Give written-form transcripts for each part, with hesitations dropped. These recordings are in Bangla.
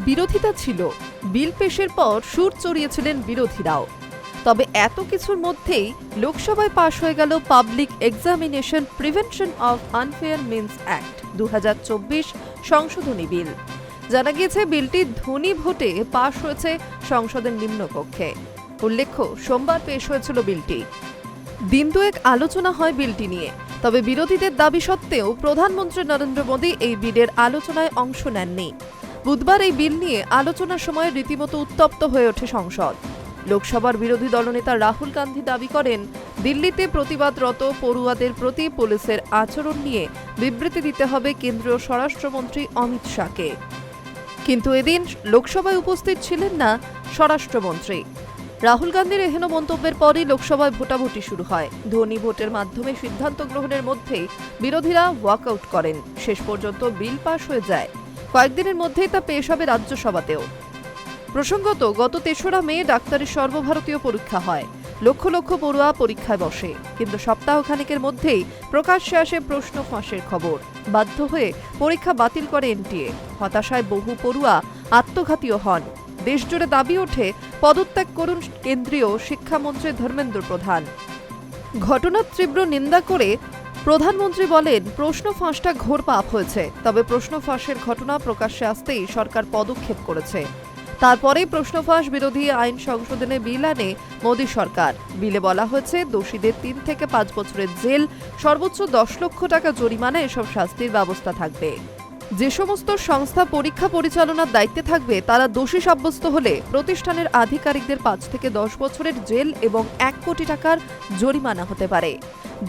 বিরোধিতা ছিল, বিল পেশের পর সুর চড়িয়েছিলেন বিরোধীরাও। তবে এত কিছুর মধ্যেই লোকসভায় পাশ হয়ে গেল public examination prevention of unfair means act 2024 সংশোধনী বিল। জানা গিয়েছে বিলটি ধ্বনি ভোটে পাশ হয়েছে সংসদের নিম্নকক্ষে। উল্লেখ্য, সোমবার পেশ হয়েছিল বিলটি। দিন দুয়েক আলোচনা হয় বিলটি নিয়ে, তবে বিরোধীদের দাবি সত্ত্বেও প্রধানমন্ত্রী নরেন্দ্র মোদী এই বিলের আলোচনায় অংশ নেননি। বুধবার এই বিল নিয়ে আলোচনার সময় রীতিমতো উত্তপ্ত হয়ে ওঠে সংসদ। লোকসভার বিরোধী দলনেতা রাহুল গান্ধী দাবি করেন, দিল্লিতে প্রতিবাদরত পড়ুয়াদের প্রতি পুলিশের আচরণ নিয়ে বিবৃতি দিতে হবে কেন্দ্রীয় স্বরাষ্ট্রমন্ত্রী অমিত শাহকে। কিন্তু এদিন লোকসভায় উপস্থিত ছিলেন না স্বরাষ্ট্রমন্ত্রী। রাহুল গান্ধীর এহেন মন্তব্যের পরই লোকসভায় ভোটাভুটি শুরু হয়। ধ্বনি ভোটের মাধ্যমে সিদ্ধান্ত গ্রহণের মধ্যেই বিরোধীরা ওয়াকআউট করেন। শেষ পর্যন্ত বিল পাশ হয়ে যায়। কয়েকদিনের মধ্যেই তা পেশ হবে রাজ্যসভাতেও। প্রসঙ্গত, গত ৩রা মে ডাক্তারি সর্বভারতীয় পরীক্ষা হয়। লক্ষ লক্ষ পড়ুয়া পরীক্ষায় বসে, কিন্তু সপ্তাহখানেকের মধ্যেই প্রকাশ্যে আসে প্রশ্ন ফাঁসের খবর। বাধ্য হয়ে পরীক্ষা বাতিল করে এনটিএ। হতাশায় বহু পড়ুয়া আত্মঘাতীও হন। দেশজুড়ে দাবি ওঠে, পদত্যাগ করুন কেন্দ্রীয় শিক্ষামন্ত্রী ধর্মেন্দ্র প্রধান। ঘটনার তীব্র নিন্দা করে প্রধানমন্ত্রী বলেন, প্রশ্ন ফাঁসটা ঘোর পাপ হয়েছে। তবে প্রশ্ন ফাঁসের ঘটনা প্রকাশ্যে আসতেই সরকার পদক্ষেপ করেছে। তারপরেই প্রশ্ন ফাঁস বিরোধী আইন সংশোধনে বিল আনে মোদী সরকার। বিলে বলা হয়েছে, দোষীদের 3 থেকে 5 বছরের জেল, সর্বোচ্চ 10 লক্ষ টাকা জরিমানা এসব শাস্তির ব্যবস্থা থাকবে। যে সমস্ত সংস্থা পরীক্ষা পরিচালনার দায়িত্বে থাকবে তারা দোষী সাব্যস্ত হলে প্রতিষ্ঠানের আধিকারিকদের 5 থেকে 10 বছরের জেল এবং 1 কোটি টাকার জরিমানা হতে পারে।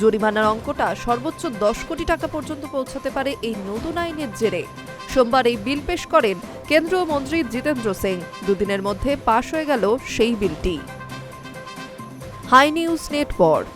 জরিমানার অঙ্কটা সর্বোচ্চ 10 কোটি টাকা পর্যন্ত পৌঁছাতে পারে এই নতুন আইনের জেরে। সোমবার এই বিল পেশ করেন কেন্দ্রীয় মন্ত্রী জিতেন্দ্র সিং। দুদিনের মধ্যে পাশ হয়ে গেল সেই বিলটি। Hi news network.